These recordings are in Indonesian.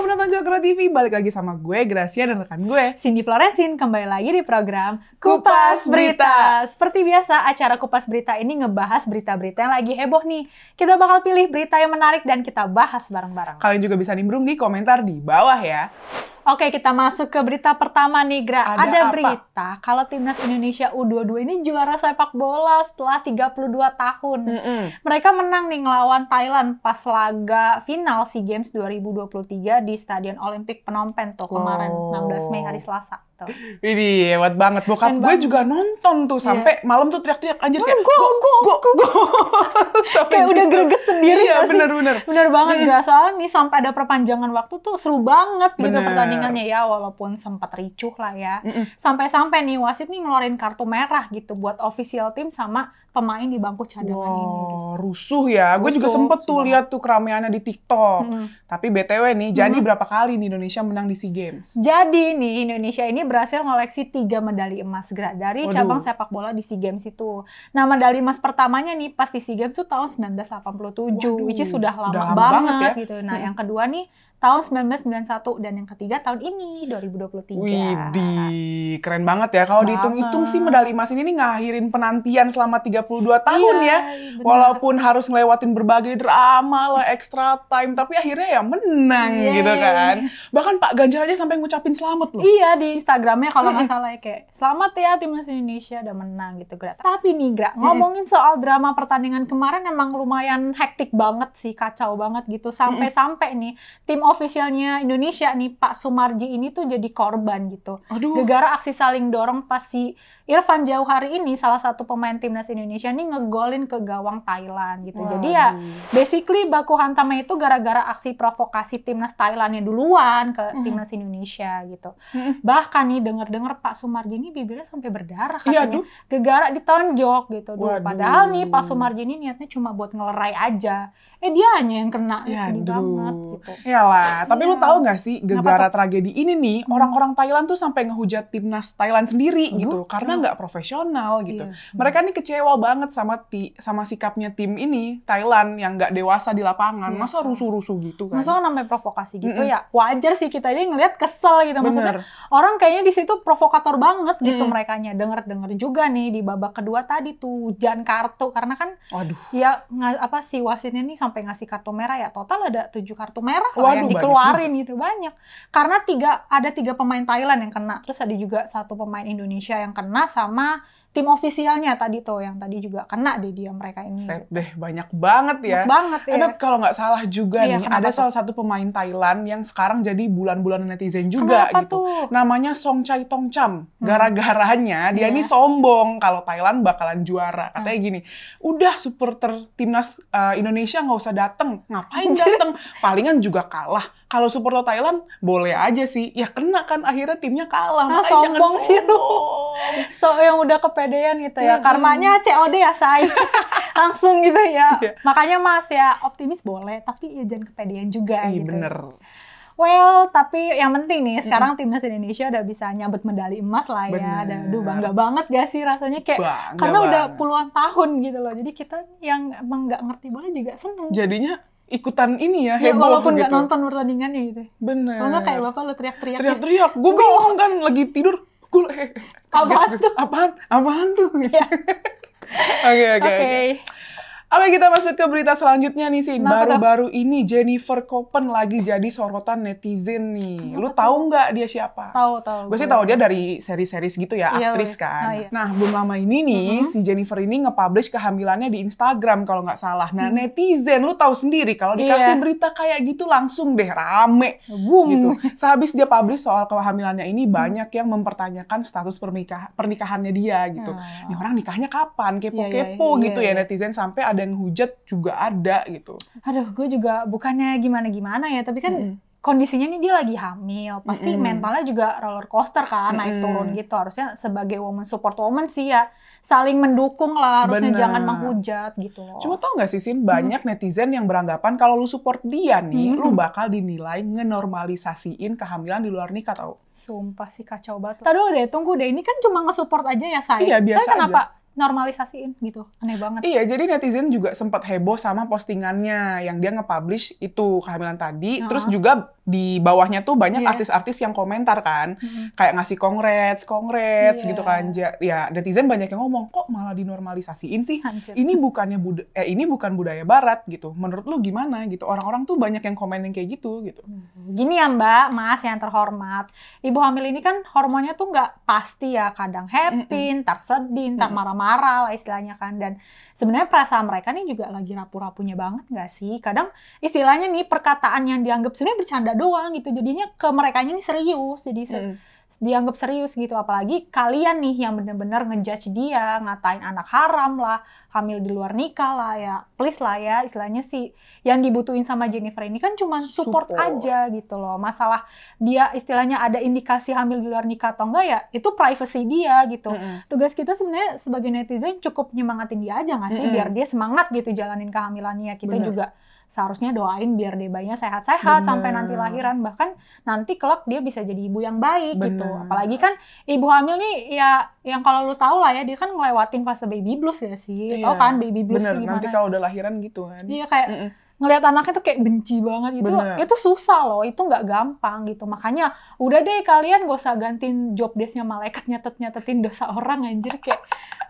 penonton Cokro TV, balik lagi sama gue, Gracia, dan rekan gue Cindy Florencin, kembali lagi di program Kupas Berita. Seperti biasa, acara Kupas Berita ini ngebahas berita-berita yang lagi heboh nih. Kita bakal pilih berita yang menarik dan kita bahas bareng-bareng. Kalian juga bisa nimbrung di komentar di bawah ya. Oke, kita masuk ke berita pertama nih, Gra. Ada apa? Berita kalau Timnas Indonesia U22 ini juara sepak bola setelah 32 tahun. Mereka menang nih ngelawan Thailand pas laga final SEA Games 2023 di Stadion Olimpik Phnom Penh tuh kemarin 16 Mei hari Selasa. Tuh. Ini hebat banget. Bokap Keren gue banget. juga nonton tuh sampai malam tuh teriak-teriak anjir kayak Go. Kayak udah greget sendiri. Iya, gak sih? bener-bener. Bener banget, Gra. Soalnya nih sampai ada perpanjangan waktu tuh seru banget gitu Bener. pertandingannya ya, walaupun sempat ricuh lah ya. Sampai-sampai nih wasit nih ngeluarin kartu merah gitu buat official tim sama pemain di bangku cadangan ini. Gitu. Rusuh ya. Gue juga Rusuh, sempet tuh rusuh lihat tuh keramaiannya di TikTok. Tapi BTW nih, jadi Mm-mm. berapa kali nih Indonesia menang di SEA Games? Jadi nih Indonesia ini berhasil ngoleksi 3 medali emas, Gra, dari Waduh. cabang sepak bola di SEA Games itu. Nah, medali emas pertamanya nih pas di SEA Games tuh tahun 1987, Waduh, which is sudah lama lama banget banget ya. gitu. Nah, yang kedua nih tahun 1991 dan yang ketiga tahun ini 2023. Widih, keren banget ya. Kalau Banget. dihitung-hitung sih medali emas ini nih ngakhirin penantian selama 32 tahun Iya, ya. benar. Walaupun harus ngelewatin berbagai drama lah, extra time, tapi akhirnya ya menang Yeay. gitu kan. Bahkan Pak Ganjar aja sampai ngucapin selamat loh. Iya, di Instagramnya kalau nggak salah ya, kayak selamat ya Timnas Indonesia udah menang gitu, Gra. Tapi nih, Gra, ngomongin soal drama pertandingan kemarin emang lumayan hektik banget sih, kacau banget gitu. Sampai-sampai nih tim ofisialnya Indonesia nih Pak Sumarji ini tuh jadi korban gitu. Aduh. Gegara aksi saling dorong pas si Irfan Jauhari ini, salah satu pemain Timnas Indonesia nih ngegolin ke gawang Thailand gitu. Jadi ya basically baku hantamnya itu gara-gara aksi provokasi Timnas Thailandnya duluan ke Timnas Indonesia gitu. Bahkan nih denger-denger Pak Sumarji ini bibirnya sampai berdarah Iya, katanya. Gegara ditonjok gitu. Waduh. Padahal nih Pak Sumarji ini niatnya cuma buat ngelerai aja. Dia hanya yang kena, sedih banget gitu. Iyalah, tapi Iya. lu tahu nggak sih gegara Kenapa tragedi ini nih, orang-orang Thailand tuh sampai ngehujat timnas Thailand sendiri gitu, karena nggak profesional gitu. Iya. Mereka nih kecewa banget sama sikapnya tim ini, Thailand, yang nggak dewasa di lapangan. Iya. Masa rusuh-rusuh gitu kan? Maksudnya namanya provokasi gitu ya wajar sih kita aja ngelihat kesel gitu. Maksudnya Bener. orang kayaknya di situ provokator banget gitu merekanya. Denger juga nih di babak kedua tadi tuh hujan kartu karena kan Waduh. ya si wasitnya nih sampai ngasih kartu merah ya, total ada 7 kartu merah lah Waduh, yang dikeluarin gitu, banyak. Karena ada 3 pemain Thailand yang kena, terus ada juga 1 pemain Indonesia yang kena sama tim ofisialnya tadi tuh yang tadi juga kena deh mereka ini. Set deh, banyak banget ya. Banyak banget ya. Tapi kalau nggak salah juga Iya, nih, kenapa ada tuh? salah satu pemain Thailand yang sekarang jadi bulan-bulan netizen juga Kenapa gitu. tuh? Namanya Songchai Tongcham. Gara-garanya dia Iya. nih sombong kalau Thailand bakalan juara. Katanya gini, udah supporter timnas Indonesia nggak usah dateng. Ngapain dateng? Palingan juga kalah. Kalau supporter Thailand boleh aja sih. Ya kena kan akhirnya timnya kalah. Nah, Makanya jangan sombong sih lu. sombong. Yang udah kepedean gitu ya. Karmanya COD ya, say. Langsung gitu ya. Iya. Makanya Mas ya optimis boleh, tapi ya jangan kepedean juga gitu. Bener. Well, tapi yang penting nih sekarang Timnas Indonesia udah bisa nyabet medali emas lah ya. Bener. Dan bangga banget gak sih rasanya kayak Bangga karena udah banget. puluhan tahun gitu loh. Jadi kita yang emang nggak ngerti bola juga seneng. Jadinya ikutan ini ya, Ya, heboh walaupun nggak gitu. nonton pertandingannya gitu. Bener. Kalau nggak kayak bapak lo teriak-teriak. Teriak-teriak. Gue bingung kan lagi tidur. Gol. Apaan tuh? Apaan tuh? Iya. Oke. Oke, kita masuk ke berita selanjutnya nih, Sin. Kenapa tuh? Baru-baru ini Jennifer Copen lagi jadi sorotan netizen nih. Lu tahu nggak dia siapa? Tahu. Gue sih tahu dia dari seri-series gitu ya, Iya, aktris weh. kan. Iya. Nah, belum lama ini nih, si Jennifer ini nge-publish kehamilannya di Instagram kalau nggak salah. Nah, netizen, lu tahu sendiri kalau dikasih Iya. berita kayak gitu langsung deh rame. Boom. Gitu. Sehabis dia publish soal kehamilannya ini, banyak yang mempertanyakan status pernikahannya dia gitu. Ini orang nikahnya kapan? Kepo-kepo Iya, gitu ya netizen, sampai ada yang hujat juga ada gitu. Aduh, gue juga bukannya gimana-gimana ya, tapi kan kondisinya nih dia lagi hamil, pasti mentalnya juga roller coaster kan, naik turun gitu. Harusnya sebagai woman support woman sih ya, saling mendukung lah, harusnya Bener. jangan menghujat gitu loh. Cuma tau gak sih, Sin, banyak netizen yang beranggapan kalau lu support dia nih, lu bakal dinilai ngenormalisasiin kehamilan di luar nikah tau. Sumpah sih kacau banget. Tadi deh, tunggu deh, ini kan cuma nge-support aja ya saya. Iya, biasa Tapi kenapa normalisasiin gitu? Aneh banget. Iya, jadi netizen juga sempat heboh sama postingannya yang dia nge-publish itu kehamilan tadi, terus juga di bawahnya tuh banyak Iya. artis-artis yang komentar kan, Mm-mm. kayak ngasih congrats Iya. gitu kan. Ya netizen banyak yang ngomong, kok malah dinormalisasiin sih? Anjir. Ini bukan budaya barat gitu. Menurut lu gimana gitu? Orang-orang tuh banyak yang komen yang kayak gitu. Gini ya Mbak, Mas yang terhormat. Ibu hamil ini kan hormonnya tuh nggak pasti ya. Kadang happy, ntar sedih, ntar marah-marah lah istilahnya kan. Dan sebenarnya perasaan mereka nih juga lagi rapuh-rapuhnya banget nggak sih? Kadang istilahnya nih perkataan yang dianggap sebenarnya bercanda doang gitu. Jadinya ke mereka ini serius. Jadi dianggap serius gitu. Apalagi kalian nih yang bener-bener ngejudge dia, ngatain anak haram lah, hamil di luar nikah lah ya. Please lah ya, istilahnya sih yang dibutuhin sama Jennifer ini kan cuma support aja gitu loh. Masalah dia istilahnya ada indikasi hamil di luar nikah atau enggak ya, itu privacy dia gitu. Tugas kita sebenarnya sebagai netizen cukup nyemangatin dia aja nggak sih? Biar dia semangat gitu jalanin kehamilannya. Kita juga seharusnya doain biar dia bayinya sehat-sehat sampai nanti lahiran, bahkan nanti kelak dia bisa jadi ibu yang baik gitu. Apalagi kan ibu hamil nih ya yang kalau lu tahu lah ya, dia kan ngelewatin fase baby blues ya sih. Tahu kan baby blues itu gimana? Nanti kalau udah lahiran gitu kan. Iya kayak ngelihat anaknya tuh kayak benci banget gitu. Itu susah loh, itu nggak gampang gitu. Makanya udah deh kalian gak usah gantiin job desk-nya malaikat nyatet-nyatetin dosa orang anjir, kayak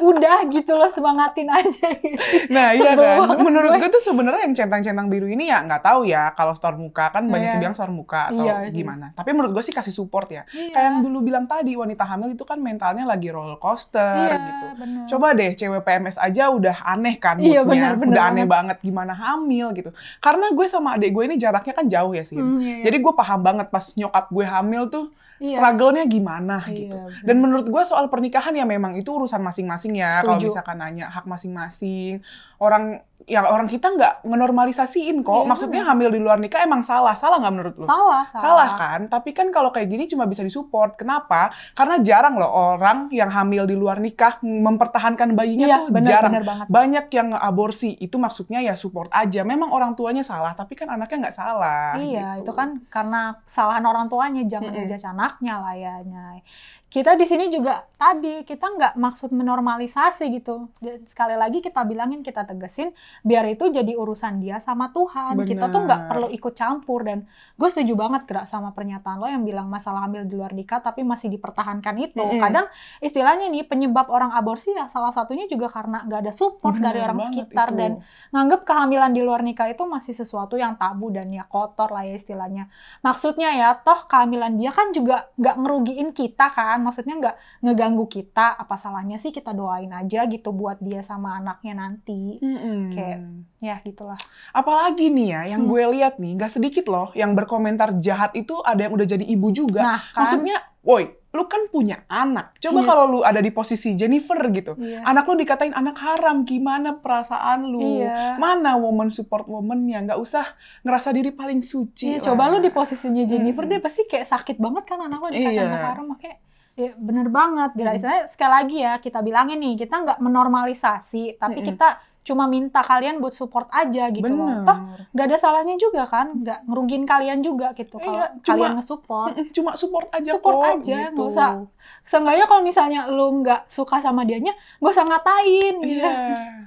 udah gitu loh, semangatin aja gitu. Nah iya kan, menurut gue tuh sebenarnya yang centang-centang biru ini ya nggak tahu ya, kalau store muka kan banyak yang bilang store muka atau gimana. Tapi menurut gue sih kasih support ya. Kayak yang dulu bilang tadi, wanita hamil itu kan mentalnya lagi roller coaster gitu. Bener. Coba deh cewek PMS aja udah aneh kan moodnya, udah aneh banget gimana hamil gitu. Karena gue sama adik gue ini jaraknya kan jauh ya sih. Jadi gue paham banget pas nyokap gue hamil tuh struggle-nya gimana gitu. Dan menurut gue soal pernikahan ya memang itu urusan masing-masing ya. Kalau misalkan nanya hak masing-masing, orang kita nggak ngenormalisasiin kok. Maksudnya hamil di luar nikah emang salah nggak menurut lu? Salah kan. Tapi kan kalau kayak gini cuma bisa disupport. Kenapa? Karena jarang loh orang yang hamil di luar nikah mempertahankan bayinya tuh jarang. Banyak yang aborsi. Itu maksudnya ya support aja. Memang orang tuanya salah, tapi kan anaknya nggak salah. Iya, gitu. Itu kan karena kesalahan orang tuanya, jangan ngejudge anaknya lah ya. Kita di sini juga tadi kita nggak maksud menormalisasi gitu. Dan sekali lagi kita bilangin, kita tegesin biar itu jadi urusan dia sama Tuhan. Kita tuh nggak perlu ikut campur. Dan gue setuju banget gerak sama pernyataan lo yang bilang masalah hamil di luar nikah tapi masih dipertahankan itu. Kadang istilahnya nih penyebab orang aborsi ya salah satunya juga karena nggak ada support dari orang sekitar dan nganggep kehamilan di luar nikah itu masih sesuatu yang tabu dan ya kotor lah ya istilahnya. Maksudnya ya toh kehamilan dia kan juga nggak ngerugiin kita kan. Maksudnya nggak ngeganggu kita, apa salahnya sih kita doain aja gitu buat dia sama anaknya nanti. Kayak ya gitulah. Apalagi nih ya, yang gue lihat nih, nggak sedikit loh yang berkomentar jahat itu ada yang udah jadi ibu juga. Nah, kan? Maksudnya, woi, lu kan punya anak. Coba kalau lu ada di posisi Jennifer gitu, anak lu dikatain anak haram, gimana perasaan lu? Mana woman support woman-nya? Nggak usah ngerasa diri paling suci. Coba lu di posisinya Jennifer, dia pasti kayak sakit banget kan anak lu dikatain anak haram, makanya ya bener banget. Istilahnya sekali lagi ya kita bilangin nih, kita nggak menormalisasi, tapi kita cuma minta kalian buat support aja gitu loh. Toh nggak ada salahnya juga kan, nggak ngerugin kalian juga gitu kalau kalian nge-support. Cuma support aja support aja, nggak usah. Seenggaknya kalau misalnya lu nggak suka sama dianya, nggak usah ngatain gitu.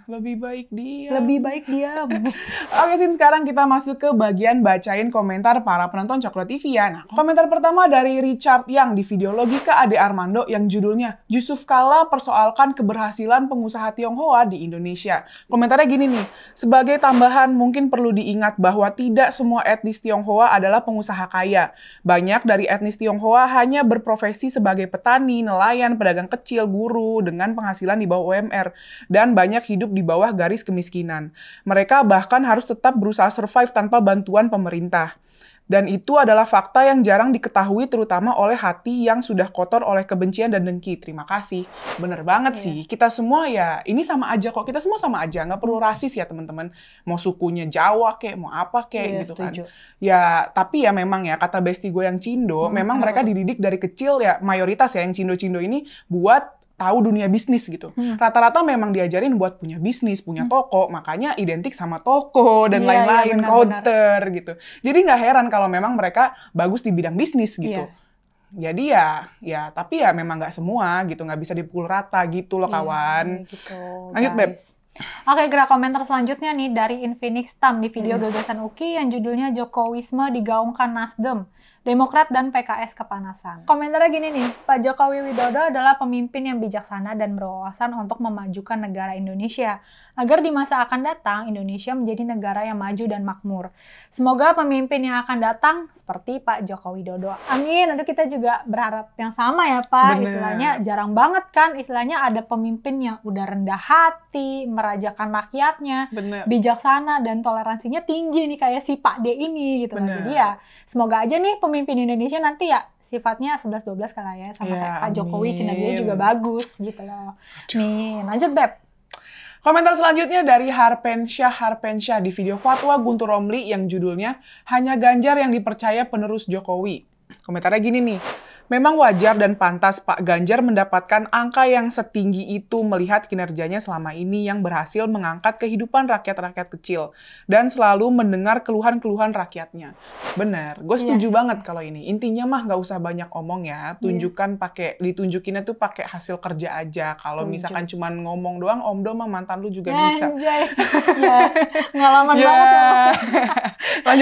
Lebih baik dia. Lebih baik dia. Oke, Sin, sekarang kita masuk ke bagian bacain komentar para penonton Coklat TV ya. Nah, komentar pertama dari Richard yang di video Logika Ade Armando yang judulnya Yusuf Kala persoalkan keberhasilan pengusaha Tionghoa di Indonesia. Komentarnya gini nih, sebagai tambahan mungkin perlu diingat bahwa tidak semua etnis Tionghoa adalah pengusaha kaya. Banyak dari etnis Tionghoa hanya berprofesi sebagai petani, nelayan, pedagang kecil, buruh dengan penghasilan di bawah UMR dan banyak hidup di bawah garis kemiskinan. Mereka bahkan harus tetap berusaha survive tanpa bantuan pemerintah. Dan itu adalah fakta yang jarang diketahui terutama oleh hati yang sudah kotor oleh kebencian dan dengki. Terima kasih. Bener banget sih. Kita semua ya, ini sama aja kok. Kita semua sama aja. Nggak perlu rasis ya teman-teman. Mau sukunya Jawa kek, mau apa kek gitu setuju. kan. Ya, tapi ya memang ya, kata bestie gue yang Cindo, memang mereka dididik dari kecil ya, mayoritas ya yang Cindo-Cindo ini buat tahu dunia bisnis gitu. Rata-rata memang diajarin buat punya bisnis, punya toko, makanya identik sama toko dan lain-lain, counter gitu. Jadi nggak heran kalau memang mereka bagus di bidang bisnis gitu. Jadi ya tapi ya memang nggak semua gitu, nggak bisa dipukul rata gitu loh kawan. Gitu, lanjut Beb. Oke, gerak komentar selanjutnya nih dari Infinix Tam di video gagasan UKI yang judulnya Jokowisme digaungkan Nasdem, Demokrat dan PKS kepanasan. Komentarnya gini nih, Pak Jokowi Widodo adalah pemimpin yang bijaksana dan berwawasan untuk memajukan negara Indonesia, agar di masa akan datang Indonesia menjadi negara yang maju dan makmur. Semoga pemimpin yang akan datang seperti Pak Joko Widodo. Amin. Nanti kita juga berharap yang sama ya Pak. Bener. Istilahnya jarang banget kan, istilahnya ada pemimpin yang udah rendah hati, merajakan rakyatnya, Bener. bijaksana dan toleransinya tinggi nih kayak si Pak D ini gitu. Bener. Jadi ya semoga aja nih pemimpin Indonesia nanti ya sifatnya 11-12 kali ya sama Ya, kayak Pak Jokowi, amin. kinerjanya juga bagus gitu loh. Nih, lanjut Beb. Komentar selanjutnya dari Harpensyah di video fatwa Guntur Romli yang judulnya Hanya Ganjar yang dipercaya penerus Jokowi. Komentarnya gini nih, memang wajar dan pantas Pak Ganjar mendapatkan angka yang setinggi itu melihat kinerjanya selama ini yang berhasil mengangkat kehidupan rakyat-rakyat kecil dan selalu mendengar keluhan-keluhan rakyatnya. Bener, gue setuju banget kalau ini. Intinya mah nggak usah banyak omong ya, tunjukkan ditunjukinnya tuh pakai hasil kerja aja. Kalau misalkan cuman ngomong doang, Om Do mah mantan lu juga bisa. Anjay. Ya, pengalaman Ya. banget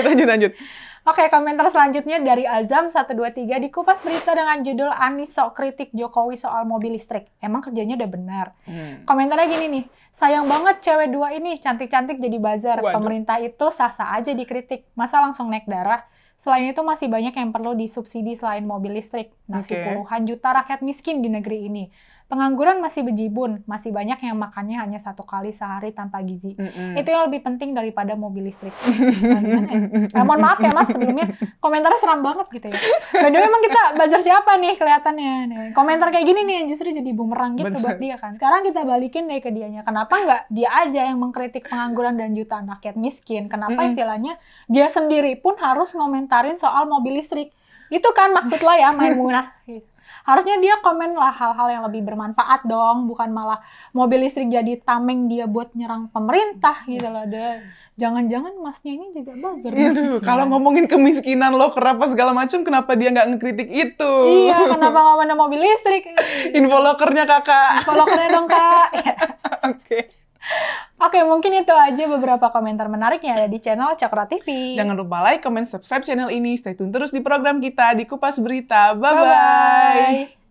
ya. Lanjut. Oke, komentar selanjutnya dari Azam 123 di Kupas Berita dengan judul Anies sok kritik Jokowi soal mobil listrik. Emang kerjanya udah benar. Komentarnya gini nih, sayang banget cewek dua ini cantik-cantik jadi buzzer. Waduh. Pemerintah itu sah-sah aja dikritik. Masa langsung naik darah? Selain itu masih banyak yang perlu disubsidi selain mobil listrik. Masih puluhan juta rakyat miskin di negeri ini. Pengangguran masih bejibun, masih banyak yang makannya hanya 1 kali sehari tanpa gizi. Itu yang lebih penting daripada mobil listrik. Mohon maaf ya Mas, sebelumnya komentarnya seram banget gitu ya. By the way, emang kita buzzer siapa nih kelihatannya? Nih, komentar kayak gini nih yang justru jadi bumerang gitu buat dia kan. Sekarang kita balikin deh ke dianya. Kenapa nggak dia aja yang mengkritik pengangguran dan jutaan rakyat miskin? Kenapa istilahnya dia sendiri pun harus ngomentarin soal mobil listrik? Itu kan maksud lo ya, main munah. Harusnya dia komen lah hal-hal yang lebih bermanfaat dong, bukan malah mobil listrik jadi tameng dia buat nyerang pemerintah gitu loh. Jangan-jangan masnya ini juga buzzer. Aduh, kalau ngomongin kemiskinan lo kenapa segala macam, kenapa dia nggak ngekritik itu? Iya, kenapa ngomongin mobil listrik? Infolokernya kakak. Infolokernya dong kak. Oke. Oke, mungkin itu aja beberapa komentar menarik yang ada di channel Cokro TV. Jangan lupa like, comment, subscribe channel ini. Stay tune terus di program kita di Kupas Berita. Bye-bye. Bye-bye.